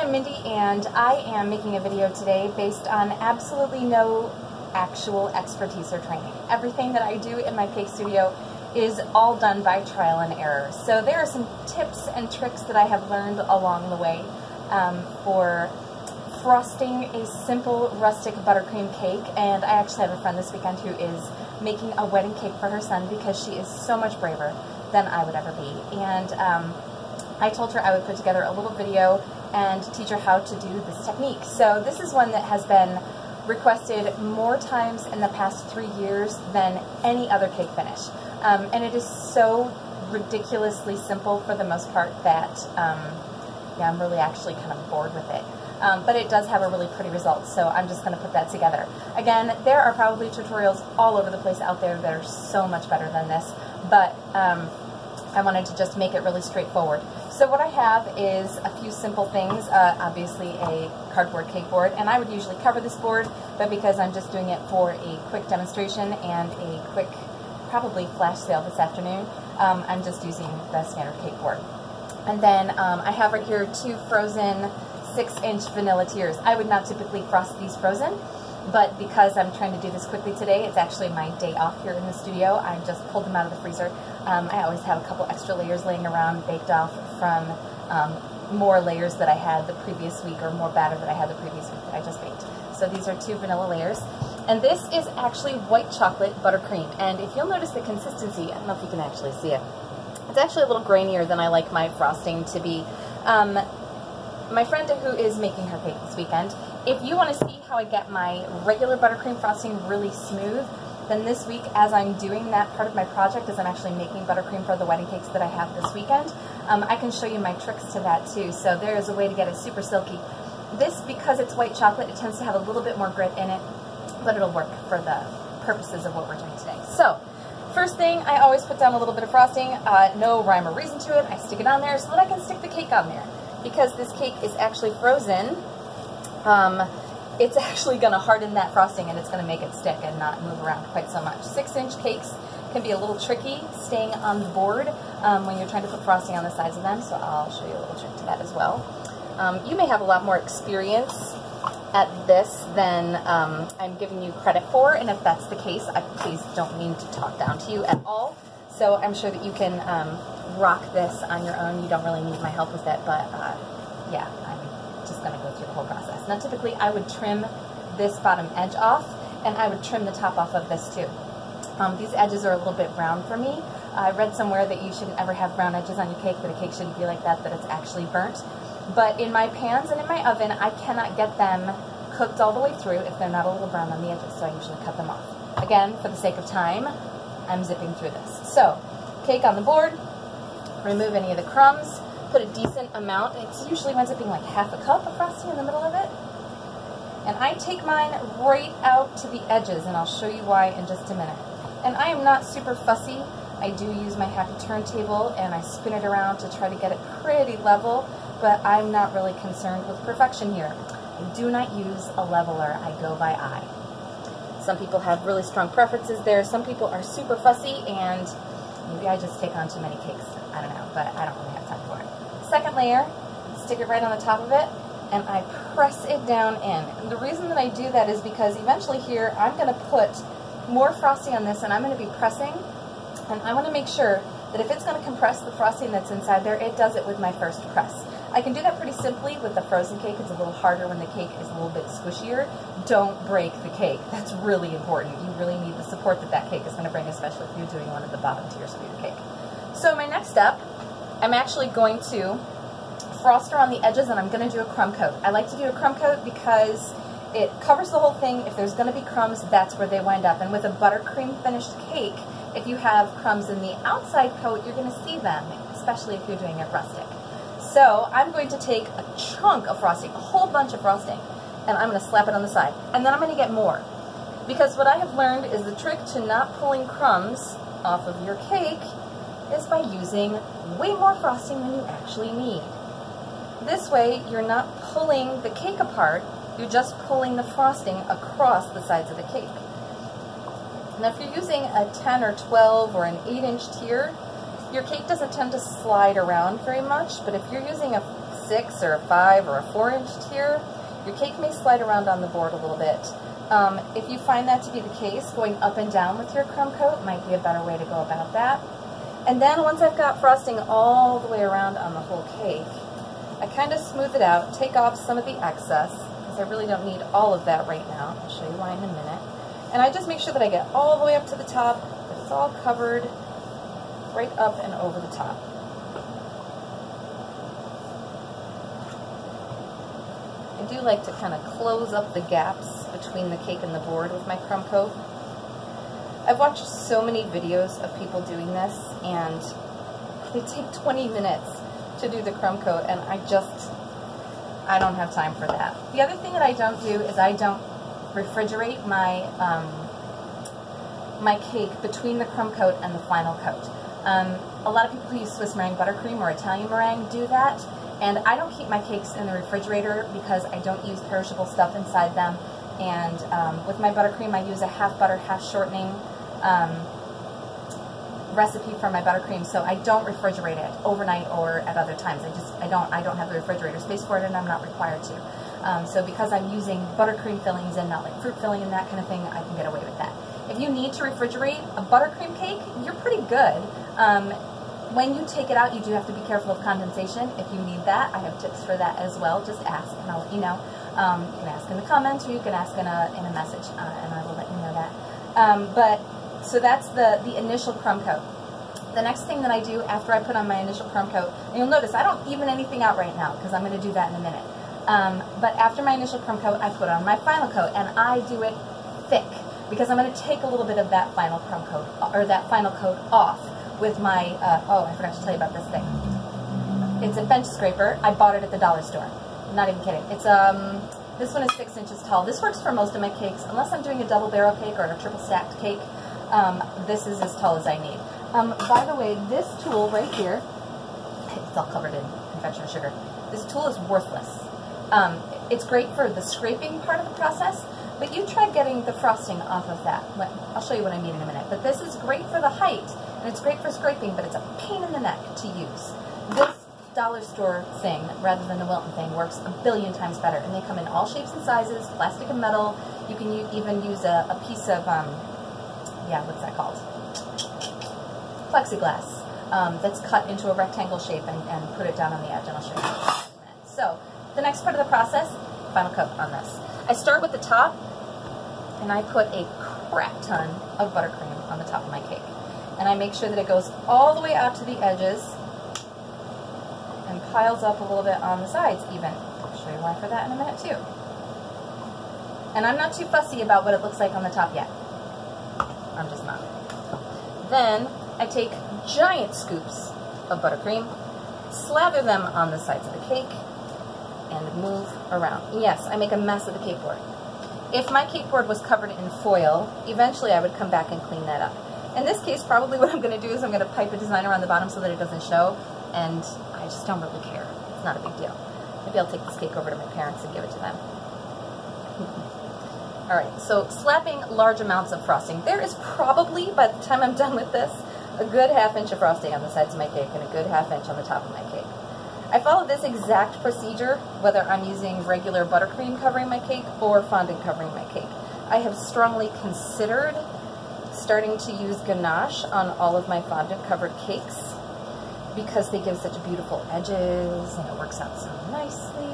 I'm Mindy, and I am making a video today based on absolutely no actual expertise or training. Everything that I do in my cake studio is all done by trial and error. So there are some tips and tricks that I have learned along the way for frosting a simple rustic buttercream cake. And I actually have a friend this weekend who is making a wedding cake for her son because she is so much braver than I would ever be. And I told her I would put together a little video and teach her how to do this technique. So this is one that has been requested more times in the past 3 years than any other cake finish. And it is so ridiculously simple for the most part that yeah, I'm really actually kind of bored with it. But it does have a really pretty result, so I'm just going to put that together. Again, there are probably tutorials all over the place out there that are so much better than this, but I wanted to just make it really straightforward. So what I have is a few simple things, obviously a cardboard cake board, and I would usually cover this board, but because I'm just doing it for a quick demonstration and a quick, probably flash sale this afternoon, I'm just using the standard cake board. And then I have right here 2 frozen 6-inch vanilla tiers. I would not typically frost these frozen, but because I'm trying to do this quickly today, it's actually my day off here in the studio. I just pulled them out of the freezer. I always have a couple extra layers laying around baked off from more layers that I had the previous week, or more batter that I had the previous week that I just baked. So these are 2 vanilla layers. And this is actually white chocolate buttercream. And if you'll notice the consistency, I don't know if you can actually see it, it's actually a little grainier than I like my frosting to be. My friend who is making her cake this weekend, if you want to see how I get my regular buttercream frosting really smooth, then this week, as I'm doing that part of my project, as I'm actually making buttercream for the wedding cakes that I have this weekend, I can show you my tricks to that too. So there is a way to get it super silky. This, because it's white chocolate, it tends to have a little bit more grit in it, but it'll work for the purposes of what we're doing today. So, first thing, I always put down a little bit of frosting, no rhyme or reason to it. I stick it on there so that I can stick the cake on there. Because this cake is actually frozen, it's actually going to harden that frosting and it's going to make it stick and not move around quite so much. 6-inch cakes can be a little tricky staying on the board when you're trying to put frosting on the sides of them, so I'll show you a little trick to that as well. You may have a lot more experience at this than I'm giving you credit for, and if that's the case, I please don't mean to talk down to you at all. So I'm sure that you can rock this on your own. You don't really need my help with it, but yeah, I'm just going to go through the whole process. Now typically I would trim this bottom edge off, and I would trim the top off of this too. These edges are a little bit brown for me. I read somewhere that you shouldn't ever have brown edges on your cake, that a cake shouldn't be like that, that it's actually burnt. But in my pans and in my oven, I cannot get them cooked all the way through if they're not a little brown on the edges, so I usually cut them off. Again, for the sake of time, I'm zipping through this. So, cake on the board, remove any of the crumbs, put a decent amount, it usually winds up being like half a cup of frosting in the middle of it. And I take mine right out to the edges, and I'll show you why in just a minute. And I am not super fussy. I do use my happy turntable, and I spin it around to try to get it pretty level, but I'm not really concerned with perfection here. I do not use a leveler, I go by eye. Some people have really strong preferences there. Some people are super fussy, and maybe I just take on too many cakes. I don't know, but I don't really have time for it. Second layer, stick it right on the top of it, and I press it down in. And the reason that I do that is because eventually here, I'm going to put more frosting on this, and I'm going to be pressing, and I want to make sure that if it's going to compress the frosting that's inside there, it does it with my first press. I can do that pretty simply with the frozen cake. It's a little harder when the cake is a little bit squishier. Don't break the cake. That's really important. You really need the support that that cake is going to bring, especially if you're doing one of the bottom tiers of your cake. So my next step, I'm actually going to frost around the edges, and I'm going to do a crumb coat. I like to do a crumb coat because it covers the whole thing. If there's going to be crumbs, that's where they wind up. And with a buttercream finished cake, if you have crumbs in the outside coat, you're going to see them, especially if you're doing it rustic. So I'm going to take a chunk of frosting, a whole bunch of frosting, and I'm going to slap it on the side. And then I'm going to get more. Because what I have learned is the trick to not pulling crumbs off of your cake is by using way more frosting than you actually need. This way, you're not pulling the cake apart, you're just pulling the frosting across the sides of the cake. Now if you're using a 10 or 12 or an 8-inch tier, your cake doesn't tend to slide around very much, but if you're using a 6 or a 5 or a 4-inch tier, your cake may slide around on the board a little bit. If you find that to be the case, going up and down with your crumb coat might be a better way to go about that. And then once I've got frosting all the way around on the whole cake, I kind of smooth it out, take off some of the excess, because I really don't need all of that right now. I'll show you why in a minute. And I just make sure that I get all the way up to the top, that it's all covered right up and over the top. I do like to kind of close up the gaps between the cake and the board with my crumb coat. I've watched so many videos of people doing this, and they take 20 minutes to do the crumb coat, and I don't have time for that. The other thing that I don't do is I don't refrigerate my my cake between the crumb coat and the final coat. A lot of people who use Swiss meringue buttercream or Italian meringue do that, and I don't keep my cakes in the refrigerator because I don't use perishable stuff inside them. And with my buttercream, I use a half butter, half shortening recipe for my buttercream, so I don't refrigerate it overnight or at other times. I don't have the refrigerator space for it, and I'm not required to. So because I'm using buttercream fillings and not like fruit filling and that kind of thing, I can get away with that. If you need to refrigerate a buttercream cake, you're pretty good. When you take it out, you do have to be careful of condensation. If you need that, I have tips for that as well. Just ask, and I'll let you know. You can ask in the comments, or you can ask in a message, and I will let you know that. So that's the initial crumb coat. The next thing that I do after I put on my initial crumb coat, and you'll notice I don't even anything out right now because I'm going to do that in a minute. But after my initial crumb coat, I put on my final coat, and I do it thick because I'm going to take a little bit of that final crumb coat, or that final coat off with my, oh, I forgot to tell you about this thing. It's a bench scraper. I bought it at the dollar store. I'm not even kidding. It's, this one is 6 inches tall. This works for most of my cakes. Unless I'm doing a double barrel cake or a triple stacked cake, this is as tall as I need. By the way, this tool right here, it's all covered in confectioner sugar. This tool is worthless. It's great for the scraping part of the process, but you try getting the frosting off of that. I'll show you what I mean in a minute. But this is great for the height, and it's great for scraping, but it's a pain in the neck to use. This dollar store thing, rather than the Wilton thing, works a billion times better, and they come in all shapes and sizes, plastic and metal. You can even use a piece of, yeah, what's that called? Plexiglass that's cut into a rectangle shape and put it down on the edge, and I'll show you. So, the next part of the process, final coat on this. I start with the top, and I put a crap ton of buttercream on the top of my cake. And I make sure that it goes all the way out to the edges and piles up a little bit on the sides even. I'll show you why for that in a minute too. And I'm not too fussy about what it looks like on the top yet. I'm just not. Then I take giant scoops of buttercream, slather them on the sides of the cake, and move around. Yes, I make a mess of the cake board. If my cake board was covered in foil, eventually I would come back and clean that up. In this case, probably what I'm going to do is I'm going to pipe a design around the bottom so that it doesn't show, and I just don't really care. It's not a big deal. Maybe I'll take this cake over to my parents and give it to them. Alright, so slapping large amounts of frosting. There is probably, by the time I'm done with this, a good ½ inch of frosting on the sides of my cake and a good ½ inch on the top of my cake. I follow this exact procedure whether I'm using regular buttercream covering my cake or fondant covering my cake. I have strongly considered starting to use ganache on all of my fondant covered cakes because they give such beautiful edges and it works out so nicely.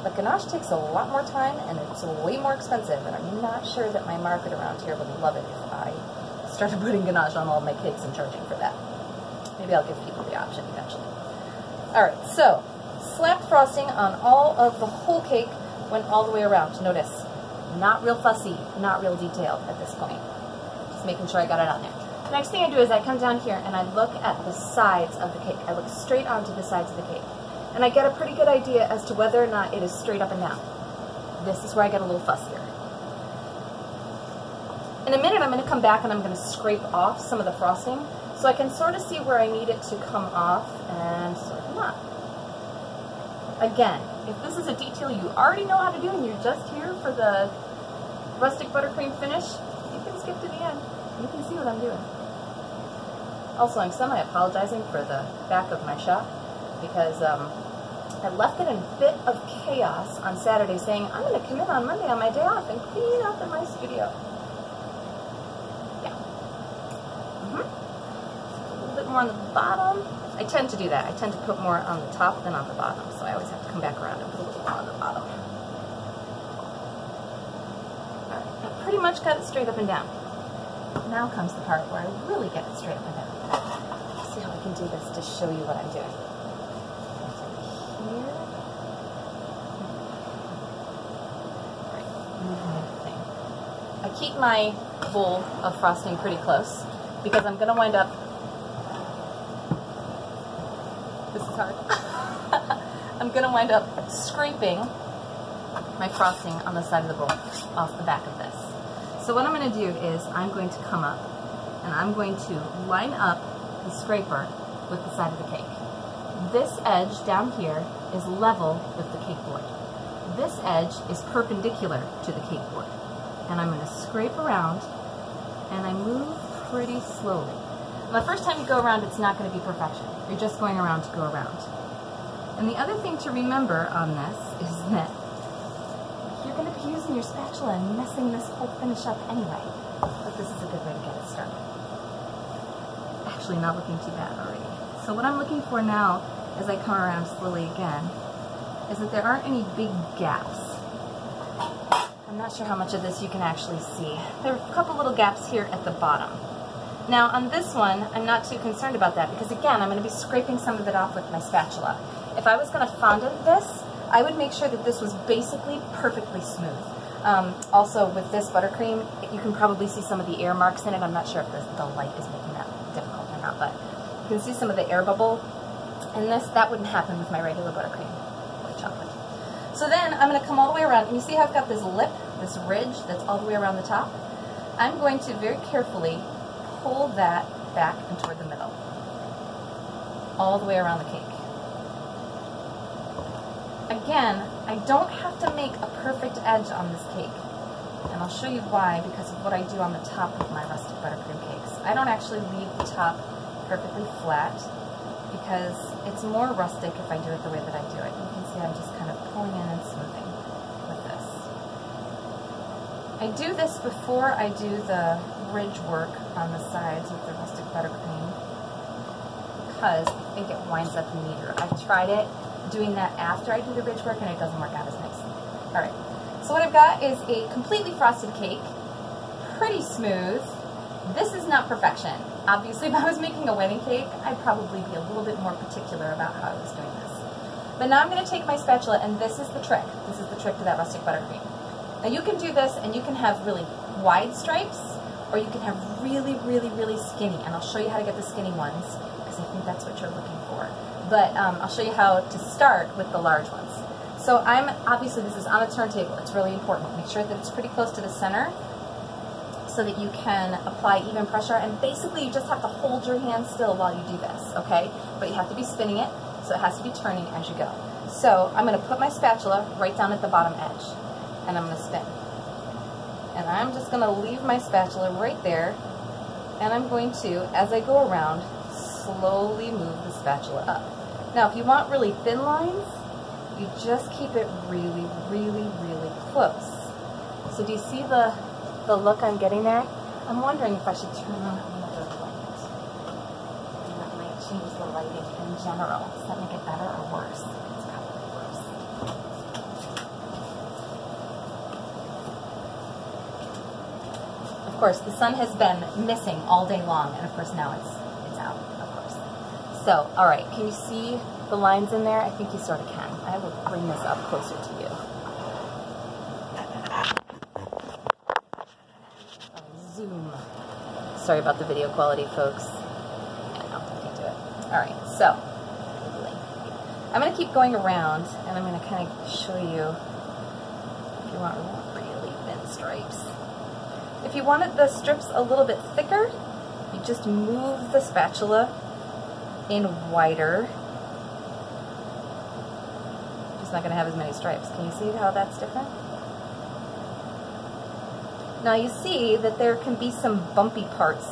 But ganache takes a lot more time and it's way more expensive, and I'm not sure that my market around here would love it if I started putting ganache on all of my cakes and charging for that. Maybe I'll give people the option eventually. Alright, so slapped frosting on all of the whole cake, went all the way around. Notice, not real fussy, not real detailed at this point. Just making sure I got it on there. The next thing I do is I come down here and I look at the sides of the cake. I look straight onto the sides of the cake. And I get a pretty good idea as to whether or not it is straight up and down. This is where I get a little fussier. In a minute I'm going to come back and I'm going to scrape off some of the frosting so I can sort of see where I need it to come off and sort of not. Again, if this is a detail you already know how to do and you're just here for the rustic buttercream finish, you can skip to the end. You can see what I'm doing. Also, I'm semi-apologizing for the back of my shop because I left it in a bit of chaos on Saturday, saying I'm going to come in on Monday on my day off and clean up in my studio. Yeah. A little bit more on the bottom. I tend to do that. I tend to put more on the top than on the bottom, so I always have to come back around and put a little more on the bottom. Alright, I pretty much got it straight up and down. Now comes the part where I really get it straight up and down. Let's see how I can do this to show you what I'm doing. Here. Right, I keep my bowl of frosting pretty close because I'm going to wind up. This is hard. I'm going to wind up scraping my frosting on the side of the bowl off the back of this. So what I'm going to do is I'm going to come up and I'm going to line up the scraper with the side of the cake. This edge down here is level with the cake board. This edge is perpendicular to the cake board. And I'm going to scrape around and I move pretty slowly. And the first time you go around, it's not going to be perfection. You're just going around to go around. And the other thing to remember on this is that you're going to be using your spatula and messing this whole finish up anyway. But this is a good way to get it started. Actually, not looking too bad already. So what I'm looking for now, as I come around slowly again, is that there aren't any big gaps. I'm not sure how much of this you can actually see. There are a couple little gaps here at the bottom. Now on this one, I'm not too concerned about that because again, I'm going to be scraping some of it off with my spatula. If I was going to fondant this, I would make sure that this was basically perfectly smooth. Also with this buttercream, you can probably see some of the air marks in it. I'm not sure if the light is making that difficult or not, but you can see some of the air bubble in this. That wouldn't happen with my regular buttercream or chocolate. So then I'm going to come all the way around, and you see how I've got this lip, this ridge that's all the way around the top? I'm going to very carefully pull that back and toward the middle, all the way around the cake. Again, I don't have to make a perfect edge on this cake, and I'll show you why because of what I do on the top of my rustic buttercream cakes. I don't actually leave the top perfectly flat because it's more rustic if I do it the way that I do it. You can see I'm just kind of pulling in and smoothing with this. I do this before I do the ridge work on the sides with the rustic buttercream because I think it winds up neater. I've tried it doing that after I do the ridge work and it doesn't work out as nice. Alright, so what I've got is a completely frosted cake, pretty smooth. This is not perfection. Obviously, if I was making a wedding cake, I'd probably be a little bit more particular about how I was doing this. But now I'm going to take my spatula, and this is the trick. This is the trick to that rustic buttercream. Now you can do this, and you can have really wide stripes, or you can have really, really, really skinny. And I'll show you how to get the skinny ones, because I think that's what you're looking for. But I'll show you how to start with the large ones. So obviously this is on a turntable. It's really important. Make sure that it's pretty close to the center, so that you can apply even pressure, and basically you just have to hold your hand still while you do this, okay? But you have to be spinning it, so it has to be turning as you go. So I'm going to put my spatula right down at the bottom edge, and I'm going to spin. And I'm just going to leave my spatula right there, and I'm going to, as I go around, slowly move the spatula up. Now if you want really thin lines, you just keep it really, really, really close. So do you see the look I'm getting there? I'm wondering if I should turn on another light. And that might change the lighting in general. Does that make it better or worse? It's probably worse. Of course, the sun has been missing all day long, and of course now it's out, of course. So, alright, can you see the lines in there? I think you sort of can. I will bring this up closer to you. Zoom. Sorry about the video quality, folks. Yeah, no, I can't do it. Alright, so I'm going to keep going around, and I'm going to kind of show you if you want really thin stripes. If you wanted the strips a little bit thicker, you just move the spatula in wider. Just not going to have as many stripes. Can you see how that's different? Now you see that there can be some bumpy parts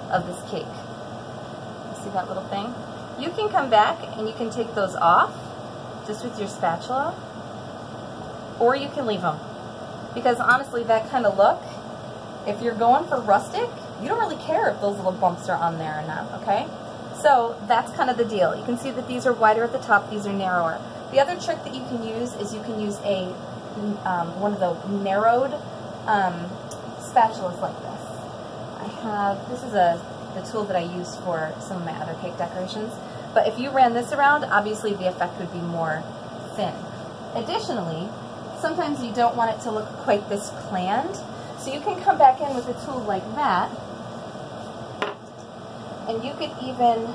of this cake. You see that little thing? You can come back and you can take those off just with your spatula, or you can leave them. Because honestly, that kind of look, if you're going for rustic, you don't really care if those little bumps are on there or not, okay? So that's kind of the deal. You can see that these are wider at the top, these are narrower. The other trick that you can use is you can use a one of the narrowed spatulas like this. This is the tool that I use for some of my other cake decorations. But if you ran this around, obviously the effect would be more thin. Additionally, sometimes you don't want it to look quite this planned, so you can come back in with a tool like that, and you could even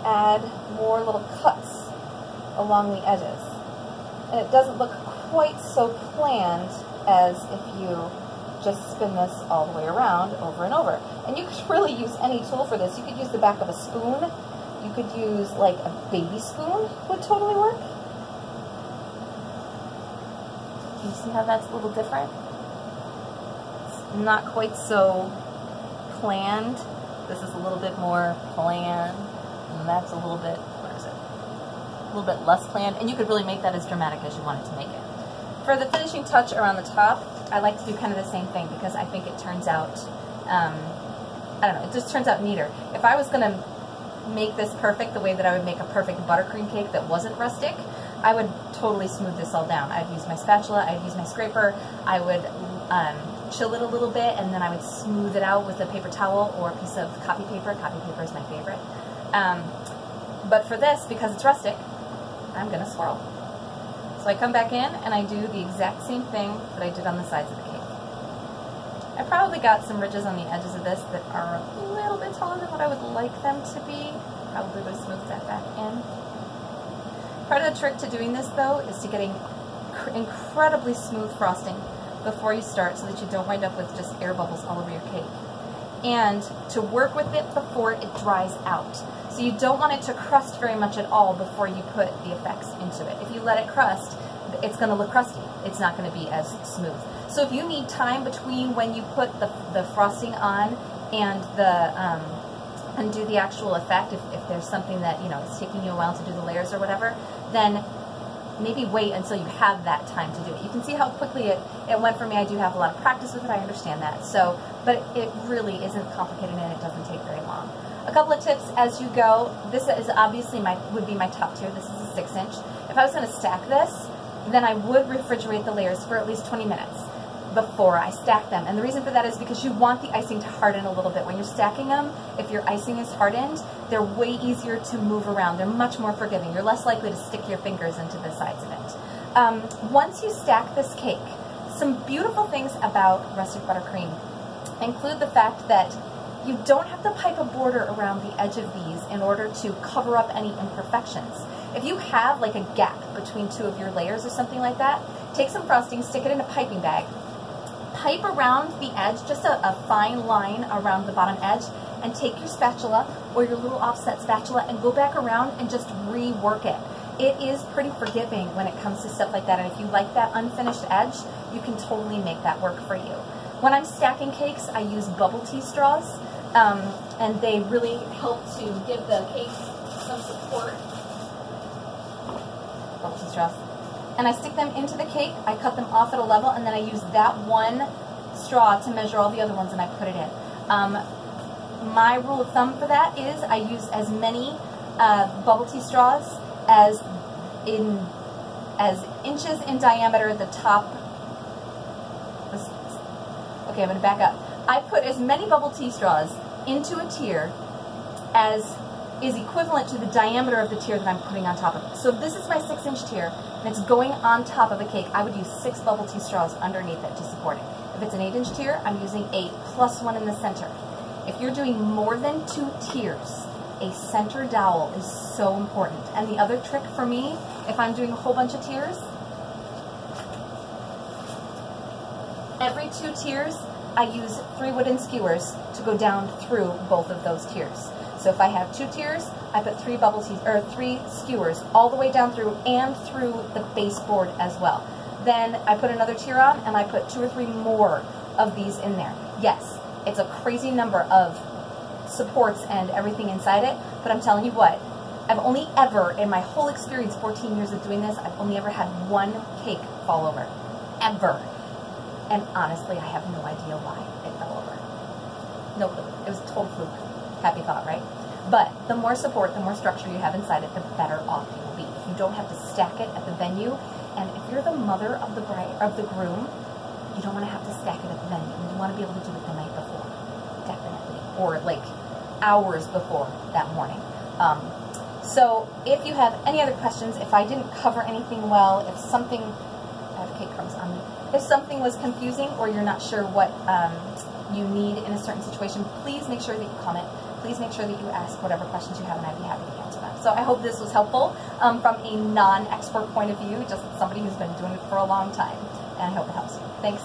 add more little cuts along the edges. And it doesn't look quite so planned as if you just spin this all the way around over and over. And you could really use any tool for this. You could use the back of a spoon. You could use like a baby spoon, would totally work. Can you see how that's a little different? It's not quite so planned. This is a little bit more planned, and that's a little bit, where is it? A little bit less planned, and you could really make that as dramatic as you wanted to make it. For the finishing touch around the top, I like to do kind of the same thing because I think it turns out, I don't know, it just turns out neater. If I was going to make this perfect the way that I would make a perfect buttercream cake that wasn't rustic, I would totally smooth this all down. I'd use my spatula, I'd use my scraper, I would chill it a little bit, and then I would smooth it out with a paper towel or a piece of copy paper. Copy paper is my favorite. But for this, because it's rustic, I'm going to swirl. So I come back in and I do the exact same thing that I did on the sides of the cake. I probably got some ridges on the edges of this that are a little bit taller than what I would like them to be. Probably would smooth that back in. Part of the trick to doing this, though, is to getting incredibly smooth frosting before you start so that you don't wind up with just air bubbles all over your cake. And to work with it before it dries out. So you don't want it to crust very much at all before you put the effects into it. If you let it crust, it's going to look crusty. It's not going to be as smooth. So if you need time between when you put the frosting on and do the actual effect, if there's something that, you know, it's taking you a while to do the layers or whatever, then maybe wait until you have that time to do it. You can see how quickly it went for me. I do have a lot of practice with it, I understand that. So, but it really isn't complicated and it doesn't take very long. A couple of tips as you go. This is obviously would be my top tier. This is a 6-inch. If I was going to stack this, then I would refrigerate the layers for at least 20 minutes before I stack them. And the reason for that is because you want the icing to harden a little bit. When you're stacking them, if your icing is hardened, they're way easier to move around. They're much more forgiving. You're less likely to stick your fingers into the sides of it. Once you stack this cake, some beautiful things about Rustic Buttercream include the fact that you don't have to pipe a border around the edge of these in order to cover up any imperfections. If you have like a gap between two of your layers or something like that, take some frosting, stick it in a piping bag, pipe around the edge, just a fine line around the bottom edge, and take your spatula or your little offset spatula and go back around and just rework it. It is pretty forgiving when it comes to stuff like that, and if you like that unfinished edge, you can totally make that work for you. When I'm stacking cakes, I use bubble tea straws, and they really help to give the cake some support. Bubble tea straws. And I stick them into the cake, I cut them off at a level, and then I use that one straw to measure all the other ones and I put it in. My rule of thumb for that is I use as many bubble tea straws as inches in diameter at the top. Okay, I'm going to back up. I put as many bubble tea straws into a tier as is equivalent to the diameter of the tier that I'm putting on top of it. So if this is my 6-inch tier and it's going on top of a cake, I would use 6 bubble tea straws underneath it to support it. If it's an 8-inch tier, I'm using 8 plus 1 in the center. If you're doing more than 2 tiers, a center dowel is so important. And the other trick for me, if I'm doing a whole bunch of tiers, every 2 tiers, I use 3 wooden skewers to go down through both of those tiers. So if I have 2 tiers, I put 3 3 skewers all the way down through and through the baseboard as well. Then I put another tier on and I put 2 or 3 more of these in there. Yes, it's a crazy number of supports and everything inside it, but I'm telling you what, I've only ever, in my whole experience, 14 years of doing this, I've only ever had one cake fall over. Ever. And honestly, I have no idea why it fell over. No clue. It was a total fluke. Happy thought, right? But the more support, the more structure you have inside it, the better off you will be. If you don't have to stack it at the venue, and if you're the mother of the bride, of the groom, you don't want to have to stack it at the venue. You want to be able to do it the night before, definitely, or like hours before that morning. So if you have any other questions, if I didn't cover anything well, if something, I have cake crumbs on me, if something was confusing or you're not sure what you need in a certain situation, please make sure that you comment. Please make sure that you ask whatever questions you have, and I'd be happy to answer them. So I hope this was helpful from a non-expert point of view, just somebody who's been doing it for a long time, and I hope it helps you. Thanks.